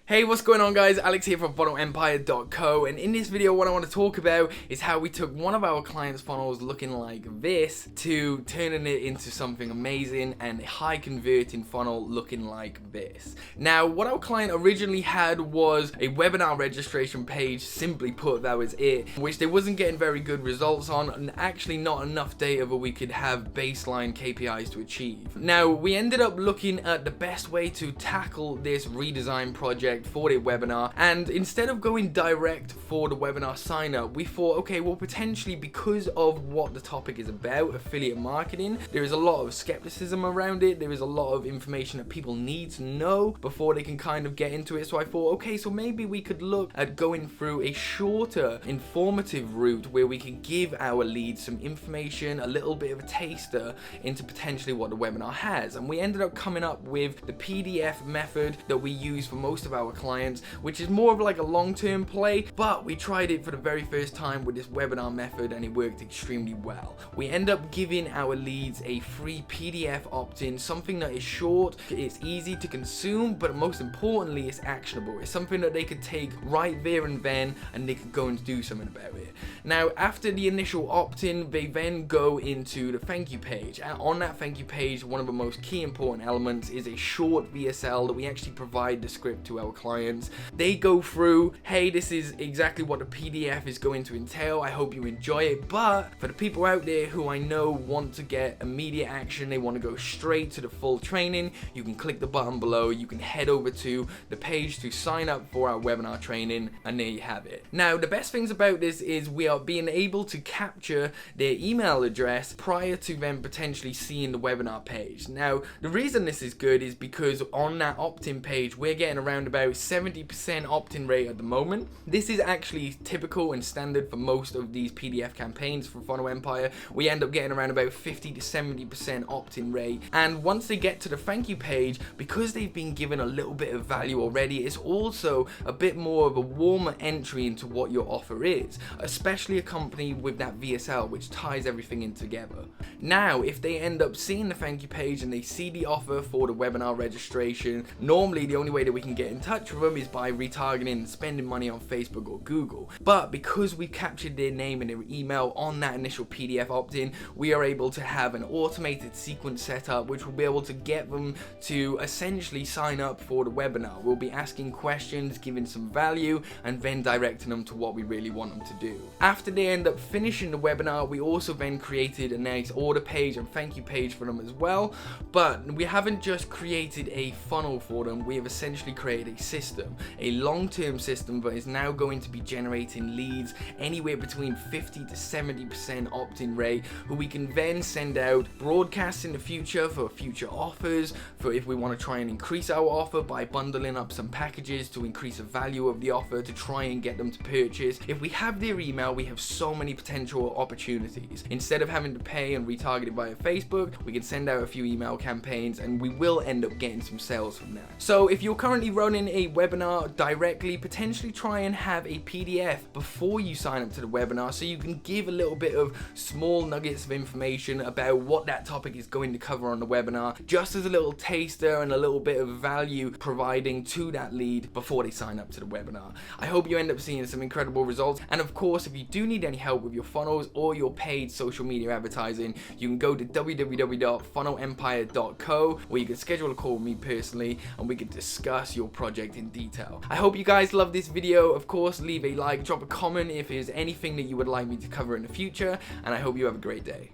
Hey, what's going on guys? Alex here from funnelempire.co, and in this video what I want to talk about is how we took one of our clients' funnels looking like this to turning it into something amazing and a high converting funnel looking like this. Now, what our client originally had was a webinar registration page, simply put, that was it, which they wasn't getting very good results on and actually not enough data that we could have baseline KPIs to achieve. Now, we ended up looking at the best way to tackle this redesign project for the webinar, and instead of going direct for the webinar sign up, we thought, okay, well, potentially because of what the topic is about, affiliate marketing, there is a lot of skepticism around it. There is a lot of information that people need to know before they can kind of get into it. So I thought, okay, so maybe we could look at going through a shorter, informative route where we can give our leads some information, a little bit of a taster into potentially what the webinar has. And we ended up coming up with the PDF method that we use for most of our clients, which is more of like a long-term play, but we tried it for the very first time with this webinar method and it worked extremely well. We end up giving our leads a free PDF opt-in, something that is short, it's easy to consume, but most importantly, it's actionable. It's something that they could take right there and then, and they could go and do something about it. Now, after the initial opt-in, they then go into the thank you page, and on that thank you page, one of the most key important elements is a short VSL that we actually provide the script to our clients. They go through, hey, this is exactly what the PDF is going to entail, I hope you enjoy it. But for the people out there who I know want to get immediate action, they want to go straight to the full training, you can click the button below, you can head over to the page to sign up for our webinar training, and there you have it. Now, the best things about this is we are being able to capture their email address prior to them potentially seeing the webinar page. Now, the reason this is good is because on that opt-in page, we're getting around about 70% opt-in rate at the moment. This is actually typical and standard for most of these PDF campaigns for Funnel Empire. We end up getting around about 50 to 70% opt-in rate. And once they get to the thank you page, because they've been given a little bit of value already, it's also a bit more of a warmer entry into what your offer is, especially accompanied with that VSL, which ties everything in together. Now, if they end up seeing the thank you page and they see the offer for the webinar registration, normally the only way that we can get in touch with them is by retargeting and spending money on Facebook or Google. But because we captured their name and their email on that initial PDF opt-in, we are able to have an automated sequence set up which will be able to get them to essentially sign up for the webinar. We'll be asking questions, giving some value, and then directing them to what we really want them to do. After they end up finishing the webinar, we also then created a nice order page and thank you page for them as well. But we haven't just created a funnel for them, we have essentially created a system, a long-term system that is now going to be generating leads anywhere between 50 to 70% opt-in rate, who we can then send out broadcasts in the future for future offers, for if we want to try and increase our offer by bundling up some packages to increase the value of the offer to try and get them to purchase. If we have their email, we have so many potential opportunities. Instead of having to pay and retarget it via Facebook, we can send out a few email campaigns and we will end up getting some sales from that. So if you're currently running a webinar directly, potentially try and have a PDF before you sign up to the webinar so you can give a little bit of small nuggets of information about what that topic is going to cover on the webinar, just as a little taster and a little bit of value providing to that lead before they sign up to the webinar. I hope you end up seeing some incredible results, and of course, if you do need any help with your funnels or your paid social media advertising, you can go to www.funnelempire.co where you can schedule a call with me personally and we can discuss your project in detail. I hope you guys love this video. Of course, leave a like, drop a comment if there's anything that you would like me to cover in the future, and I hope you have a great day.